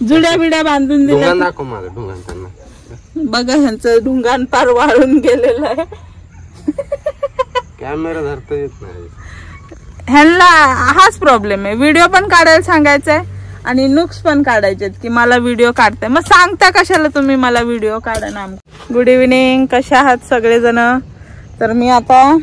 जुड्या बिड्या बांधून दिल्या. दाखव माझं ढुंगाण त्यांना. बघा ह्यांचं ढुंगाण पार वाळून गेलेलं आहे. कॅमेरा धरता येत नाही ह्यांना. हाच प्रॉब्लेम आहे. व्हिडिओ पण काढायला सांगायचंय आणि नुक्स पण काढायचे की मला व्हिडिओ काढताय. मग सांगता कशाला तुम्ही मला व्हिडिओ काढा ना. गुड इव्हिनिंग, कशा आहात सगळेजण. तर मी आता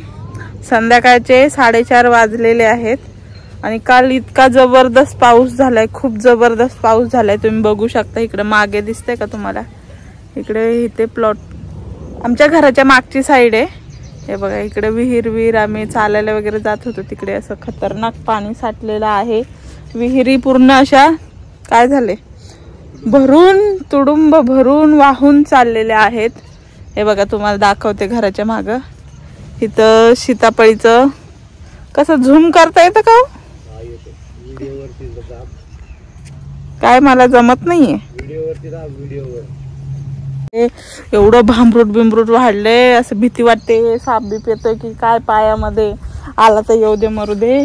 संध्याकाळचे 4:30 वाजलेले आहेत आणि काल इतका जबरदस्त पाऊस झालाय, खूप जबरदस्त पाऊस झालाय. तुम्ही बघू शकता इकडे मागे दिसतंय का तुम्हाला. इकडे इथे प्लॉट आमच्या घराच्या मागची साईड आहे. हे बघा इकडे विहीर आम्ही चालायला वगैरे जात होतो तिकडे असं खतरनाक पाणी साठलेलं आहे. विहिरी पूर्ण अशा काय झाले भरून, तुडुंब भरून वाहून चाललेले आहेत. हे बघा तुम्हाला दाखवते घराच्या माग. इथं सीताफळीचं कसं झूम करता येतं का काय, मला जमत नाहीये. एवढं बिमरूट वाढले, असं भीती वाटते. साप बीप येतोय की काय पायामध्ये, आला तर येऊ दे मरू दे.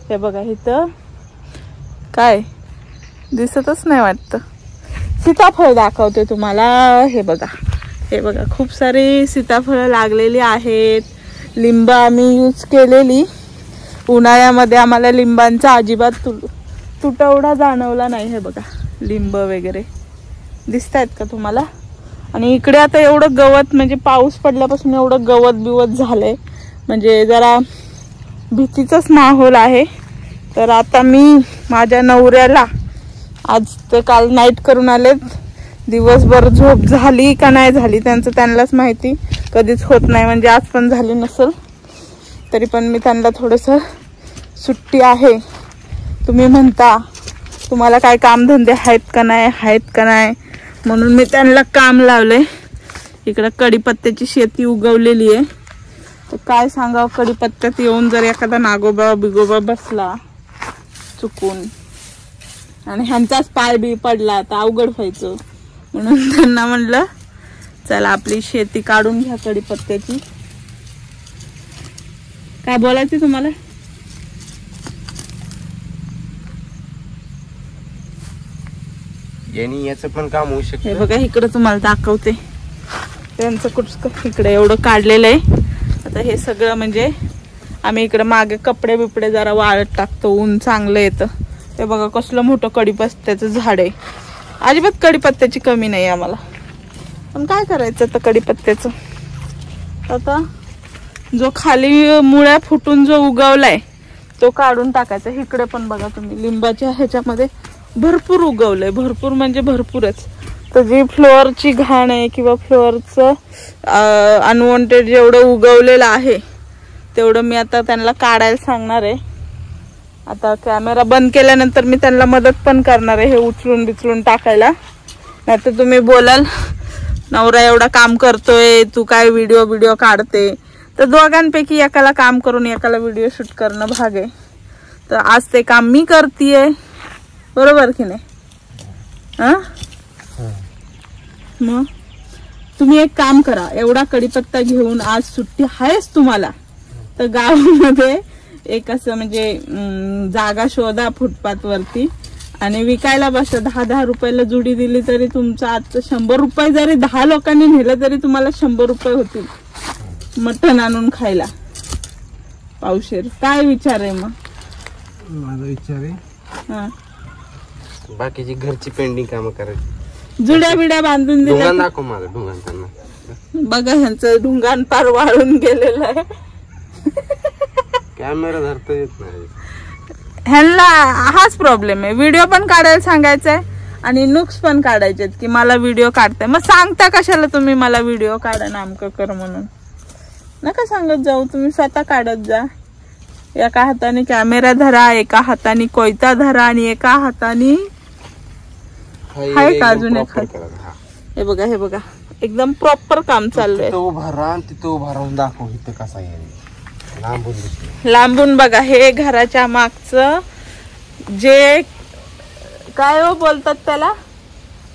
हे बघा इथं काय दिसतच नाही वाटतं. सीताफळ दाखवते तुम्हाला. हे बघा खूप सारी सीताफळं लागलेली आहेत. लिंब आम्ही यूज केलेली. उन्हाळ्यामध्ये आम्हाला लिंबांचा अजिबात तुटवडा जाणवला नाही. हे बघा लिंब वगैरे दिसत आहेत का तुम्हाला. आणि इकडे आता एवढं गवत, म्हणजे पाऊस पडल्यापासून एवढं गवत बिवत झालंय, म्हणजे जरा भीतीचाच माहोल आहे. तर आता मी माझ्या नवऱ्याला, आज ते काल नाईट करून आलेत, दिवसभर झोप झाली का नाही झाली त्यांचं त्यांनाच माहिती. कधीच होत नाही, म्हणजे आज पण झाली नसेल. तरी पण मी त्यांना थोडंसं सुट्टी आहे. तुम्ही म्हणता तुम्हाला काय कामधंदे आहेत का नाही, म्हणून मी त्यांना काम लावलंय. इकडं कढीपत्त्याची शेती उगवलेली आहे. तर काय सांगावं, कढीपत्त्यात येऊन जर एखादा नागोबा बिगोबा बसला चुकून आणि ह्यांचाच पाय बी पडला तर अवघड व्हायचं. म्हणून त्यांना म्हणलं चला आपली शेती काढून घ्या कढीपत्त्याची. काय बोलायचं तुम्हाला. याचं पण काम होऊ शकतं. हे बघा इकडे तुम्हाला दाखवते त्यांचं कुठं इकडे एवढं काढलेलं आहे. आता हे सगळं म्हणजे आम्ही इकडे मागे कपडे बिपडे जरा वाळत टाकतो, ऊन चांगलं येतं. ते बघा कसलं मोठं कढीपत्त्याचं झाड आहे. अजिबात कढीपत्त्याची कमी नाही आम्हाला. पण काय करायचं आता कढीपत्त्याचं. आता जो खाली मुळ्या फुटून जो उगवलाय तो काढून टाकायचा. इकडे पण बघा तुम्ही लिंबाच्या ह्याच्यामध्ये भरपूर उगवलंय, भरपूर म्हणजे भरपूरच. तर जी फ्लोअरची घाण आहे किंवा फ्लोअरचं अनवॉन्टेड जेवढं उगवलेलं आहे तेवढं मी आता त्यांना काढायला सांगणार आहे. आता कॅमेरा बंद केल्यानंतर मी त्यांना मदत पण करणार आहे हे उचलून बिचलून टाकायला. नाहीतर तुम्ही बोलाल नवरा एवढा काम करतोय, तू काय व्हिडिओ काढते. तर दोघांपैकी एकाला काम करून एकाला व्हिडिओ शूट करणं भाग आहे. तर आज ते काम मी करतेय, बरोबर की नाही. मग तुम्ही एक काम करा, एवढा कढीपत्ता घेऊन आज सुट्टी आहेच तुम्हाला, तर गावामध्ये एक असं म्हणजे जागा शोधा फुटपाथ वरती आणि विकायला बसा. 10-10 रुपयाला जुडी दिली तरी तुमचं आज 100 रुपये जरी 10 लोकांनी नेलं तरी तुम्हाला 100 रुपये होतील मटण आणून खायला पावशेर. काय विचार आहे मग. माझा विचार आहे बाकीची घरची पेंडिंग कामं करायची. जुड्या बिड्या बांधून दिल्या. दाखव माझं ढुंगाण त्यांना. बघा ह्यांचं ढुंगाण पार वाळून गेलेलं आहे. कॅमेरा धरता येत नाही ह्यांना. हाच प्रॉब्लेम आहे. व्हिडिओ पण काढायला सांगायचंय आणि नुक्स पण काढायचे की मला व्हिडिओ काढताय. मग सांगता कशाला तुम्ही मला व्हिडिओ काढा ना आमकं कर म्हणून. नका सांगत जाऊ, तुम्ही स्वतः काढत जा. एका हाताने कॅमेरा धरा, एका हाताने कोयता धरा आणि एका हाताने हाय का अजून एक. हे बघा एकदम प्रॉपर काम चाललंय. उभा राहा, तिथं उभा राहून दाखव इथं कसा आहे लांबून बघा. हे घराच्या मागचं जे काय हो बोलतात त्याला,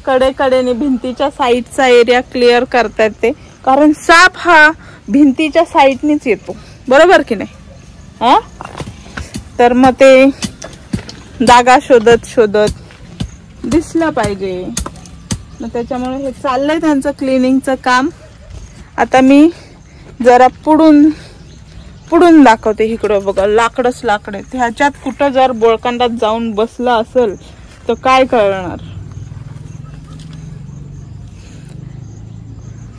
कडेकडेने भिंतीच्या साईडचा एरिया क्लिअर करतात ते. कारण साप हा भिंतीच्या साईडनीच येतो, बरोबर की नाही. तर मग ते जागा शोधत दिसला पाहिजे. मग त्याच्यामुळे हे चाललंय त्यांचं क्लिनिंगचं काम. आता मी जरा पुढून दाखवते. इकडं बघा लाकडच लाकड आहे. ह्याच्यात कुठं जर बोळकांडात जाऊन बसला असेल तर काय करणार.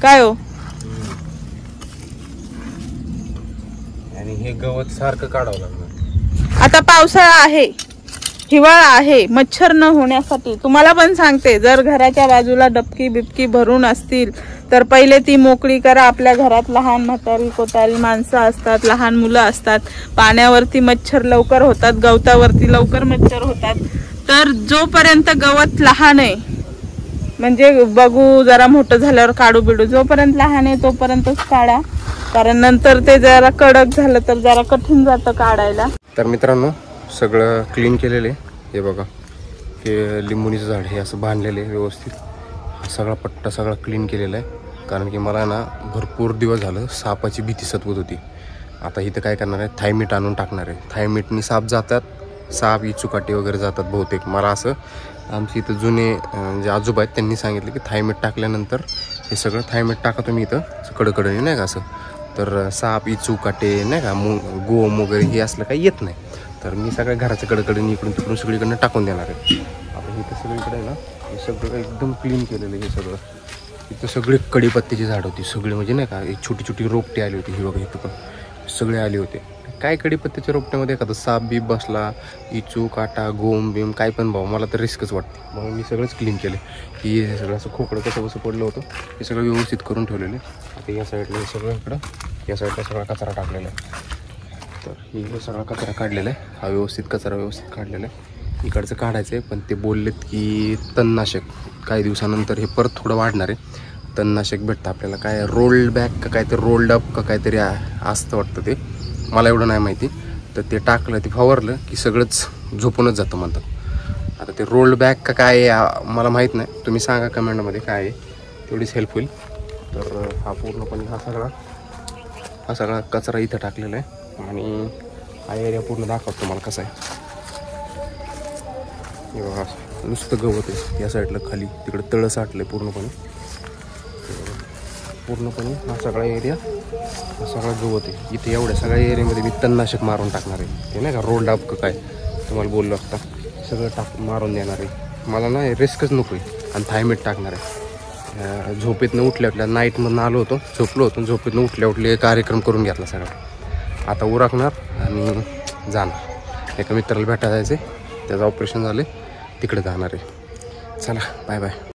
काय हो, आणि हे गवत सारखं काढावं लागणार. आता पावसाळा आहे, हिवाळा आहे, मच्छर न होण्यासाठी तुम्हाला पण सांगते, जर घराच्या बाजूला डबकी बिबकी भरून असतील तर पहिले ती मोकळी करा. आपल्या घरात लहान म्हातारी कोतारी माणसं असतात, लहान मुलं असतात. पाण्यावरती मच्छर लवकर होतात, गवतावरती लवकर मच्छर होतात. तर जोपर्यंत गवत लहान आहे, म्हणजे बघू जरा मोठं झाल्यावर काढू बिडू, जोपर्यंत लहान आहे तोपर्यंतच काढा. कारण नंतर ते जरा कडक झालं तर जरा कठीण जातं काढायला. तर मित्रांनो, सगळं क्लीन केलेलं आहे. हे बघा, हे लिंबुणीचं झाड हे असं बांधलेलं आहे व्यवस्थित. सगळा पट्टा सगळा क्लीन केलेला आहे. कारण की मला ना भरपूर दिवस झालं सापाची भीती सतवत होती. आता इथं काय करणार आहे, थायमीट आणून टाकणार आहे. थायमीटनी साप जातात, साप इचुकाटे वगैरे जातात बहुतेक. मला असं आमची इथं जुने जे आजोबा आहेत त्यांनी सांगितलं की थायमीट टाकल्यानंतर हे सगळं थायमीट टाका तुम्ही इथं कडकडणी, नाही का असं, तर साप इचुकाटे नाही का गोम वगैरे हे असलं काही येत नाही. तर मी सगळ्या घराच्या कडकडून इकडून तिकडून सगळीकडनं टाकून देणार आहे. आता इथं सगळीकडे ना हे सगळं एकदम क्लीन केलेलं आहे. हे सगळं इथं सगळे कडीपत्त्याची झाड होती सगळे, म्हणजे नाही का एक छोटी छोटी रोपटे आली होती. ही बघा इथं पण सगळे आले होते. काय कडीपत्त्याच्या रोपट्यामध्ये एखादं साप बीप बसला, इचू काटा गोम बिम काय पण भाऊ, मला तर रिस्कच वाटते. मग मी सगळंच क्लीन केलं. की हे सगळं असं खोकडं कसं कसं पडलं होतं हे सगळं व्यवस्थित करून ठेवलेलं आहे. आता या साईडला हे सगळं इकडं या साईडला सगळा कचरा टाकलेला आहे. तर हे सगळा कचरा काढलेला आहे. हा व्यवस्थित कचरा व्यवस्थित काढलेला आहे. इकडचं काढायचं आहे, पण ते बोललेत की तणनाशक काही दिवसानंतर हे परत थोडं वाढणार आहे. तणनाशक भेटतं आपल्याला, काय रोल्ड बॅक का काय ते रोल्ड अप का काहीतरी असतं वाटतं, ते मला एवढं नाही माहिती. तर ते टाकलं, ते फवारलं की सगळंच झोपूनच जातं म्हणतात. आता ते रोल्ड बॅक का काय मला माहीत नाही, तुम्ही सांगा कमेंटमध्ये काय आहे, तेवढीच हेल्प होईल. तर हा पूर्णपणे हा सगळा कचरा इथं टाकलेला आहे. आणि हा एरिया पूर्ण दाखवतो तुम्हाला कसा आहे. हे बघा, नुसतं गवत आहे या साईडला, खाली तिकडे तळं साठलं आहे पूर्णपणे हा सगळा एरिया, हा सगळा गवत आहे. इथे एवढ्या सगळ्या एरियामध्ये मी तणनाशक मारून टाकणार आहे. ते नाही का रोल्ड अप का काय तुम्हाला बोललो असता, सगळं मारून देणार आहे. मला ना रिस्कच नको आहे. आणि थायमीट टाकणार आहे. झोपेतनं उठल्या नाईटमधून आलो होतो, झोपलो होतो, झोपेतनं उठल्या कार्यक्रम करून घेतला सगळा. आता उरकणार आणि जाणार. एका मित्राला भेटायला जायचं आहे, त्याचं ऑपरेशन झालं, तिकडे जाणार आहे. चला बाय बाय.